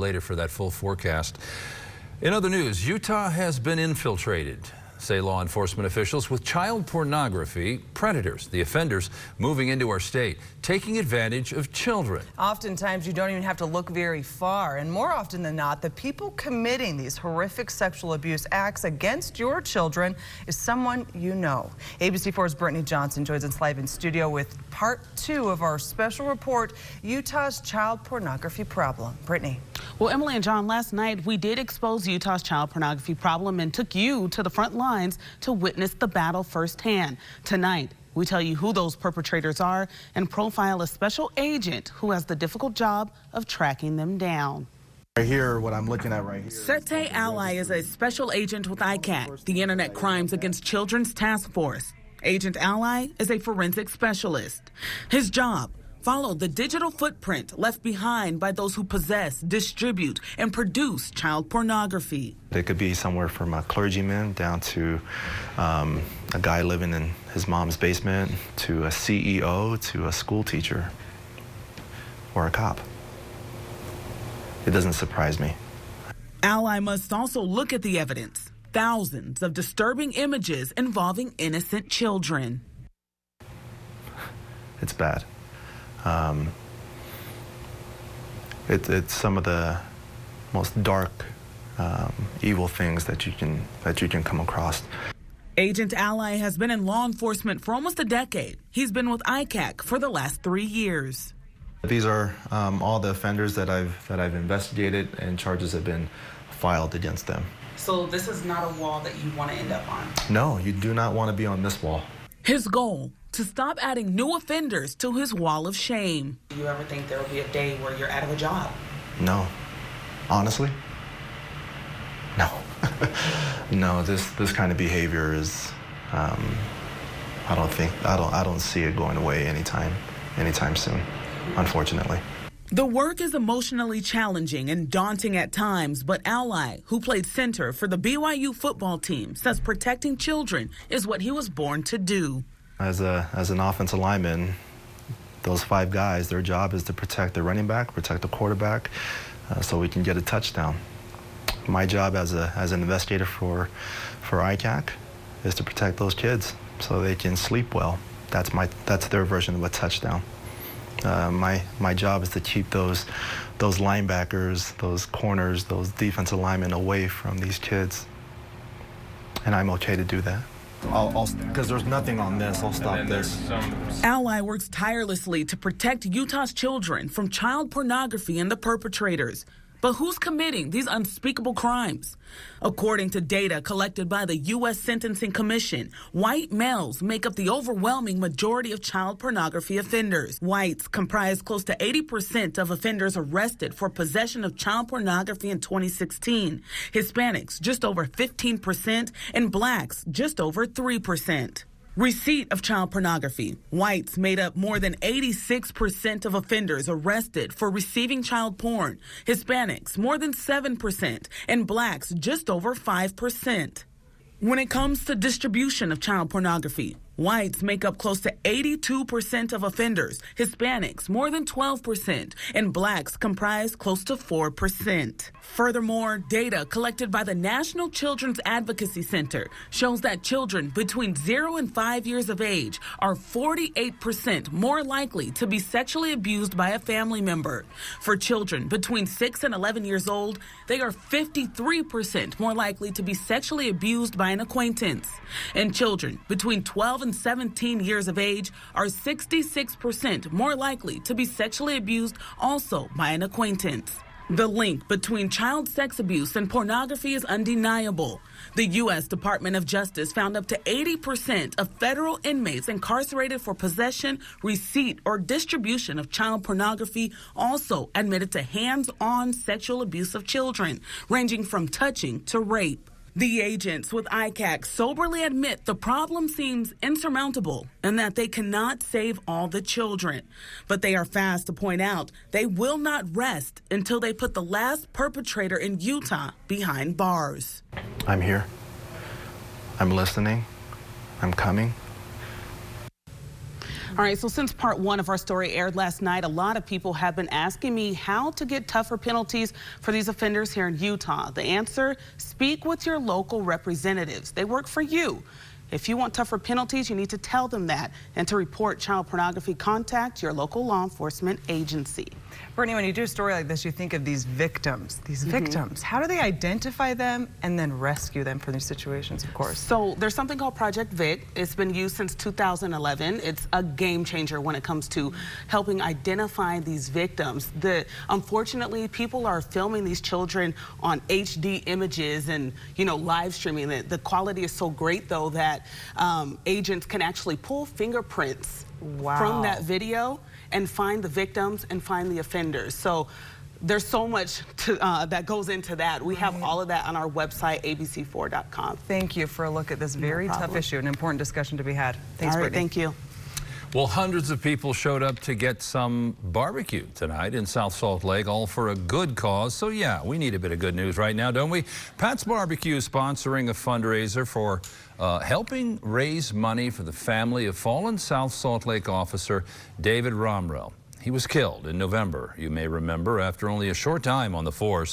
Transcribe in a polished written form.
later for that full forecast. In other news, Utah has been infiltrated, say law enforcement officials, with child pornography predators, the offenders moving into our state, taking advantage of children. Oftentimes, you don't even have to look very far, and more often than not, the people committing these horrific sexual abuse acts against your children is someone you know. ABC4's Brittany Johnson joins us live in studio with part 2 of our special report, Utah's child pornography problem. Brittany. Well, Emily and John, last night we did expose Utah's child pornography problem and took you to the front lines to witness the battle firsthand. Tonight, we tell you who those perpetrators are and profile a special agent who has the difficult job of tracking them down. Right here, what I'm looking at right here. Sete Ally is a special agent with ICAC, the Internet Crimes Against Children's Task Force. Agent Ally is a forensic specialist. His job: follow the digital footprint left behind by those who possess, distribute, and produce child pornography. It could be somewhere from a clergyman down to a guy living in his mom's basement, to a CEO, to a school teacher, or a cop. It doesn't surprise me. Ally must also look at the evidence. Thousands of disturbing images involving innocent children. It's bad. It's some of the most dark, evil things that you can come across. Agent Ally has been in law enforcement for almost a decade. He's been with ICAC for the last 3 years. These are all the offenders that I've investigated, and charges have been filed against them. So this is not a wall that you want to end up on? No, you do not want to be on this wall. His goal: to stop adding new offenders to his wall of shame. Do you ever think there will be a day where you're out of a job? No. Honestly? No. No, this kind of behavior is, I don't see it going away anytime soon, unfortunately. The work is emotionally challenging and daunting at times, but Ally, who played center for the BYU football team, says protecting children is what he was born to do. As an offensive lineman, those 5 guys, their job is to protect the running back, protect the quarterback, so we can get a touchdown. My job as an investigator for ICAC is to protect those kids so they can sleep well. That's their version of a touchdown. My job is to keep those linebackers, those corners, those defensive linemen away from these kids, and I'm okay to do that. Because there's nothing on this, I'll stop this. Ally works tirelessly to protect Utah's children from child pornography and the perpetrators. But who's committing these unspeakable crimes? According to data collected by the U.S. Sentencing Commission, white males make up the overwhelming majority of child pornography offenders. Whites comprise close to 80% of offenders arrested for possession of child pornography in 2016. Hispanics, just over 15%, and blacks, just over 3%. Receipt of child pornography. Whites made up more than 86% of offenders arrested for receiving child porn. Hispanics, more than 7%, and blacks, just over 5%. When it comes to distribution of child pornography, whites make up close to 82% of offenders, Hispanics more than 12%, and blacks comprise close to 4%. Furthermore, data collected by the National Children's Advocacy Center shows that children between 0 and 5 years of age are 48% more likely to be sexually abused by a family member. For children between 6 and 11 years old, they are 53% more likely to be sexually abused by an acquaintance. And children between 12 and 17 years of age are 66% more likely to be sexually abused also by an acquaintance. The link between child sex abuse and pornography is undeniable. The U.S. Department of Justice found up to 80% of federal inmates incarcerated for possession, receipt, or distribution of child pornography also admitted to hands-on sexual abuse of children, ranging from touching to rape. The agents with ICAC soberly admit the problem seems insurmountable and that they cannot save all the children. But they are fast to point out they will not rest until they put the last perpetrator in Utah behind bars. I'm here. I'm listening. I'm coming. All right, so since part one of our story aired last night, a lot of people have been asking me how to get tougher penalties for these offenders here in Utah. The answer, speak with your local representatives. They work for you. If you want tougher penalties, you need to tell them that. And to report child pornography, contact your local law enforcement agency. Brittany, when you do a story like this, you think of these victims. How do they identify them and then rescue them from these situations, of course? So there's something called Project Vic. It's been used since 2011. It's a game changer when it comes to helping identify these victims. Unfortunately, people are filming these children on HD images and, live streaming it. The quality is so great, though, that agents can actually pull fingerprints from that video and find the victims and find the offenders. So there's so much that goes into that. We have all of that on our website, abc4.com. Thank you for a look at this very tough issue, an important discussion to be had. Thanks, Brittany. Thank you. Well, hundreds of people showed up to get some barbecue tonight in South Salt Lake, all for a good cause. So yeah, we need a bit of good news right now, don't we? Pat's Barbecue is sponsoring a fundraiser for helping raise money for the family of fallen South Salt Lake officer David Romrell. He was killed in November, you may remember, after only a short time on the force.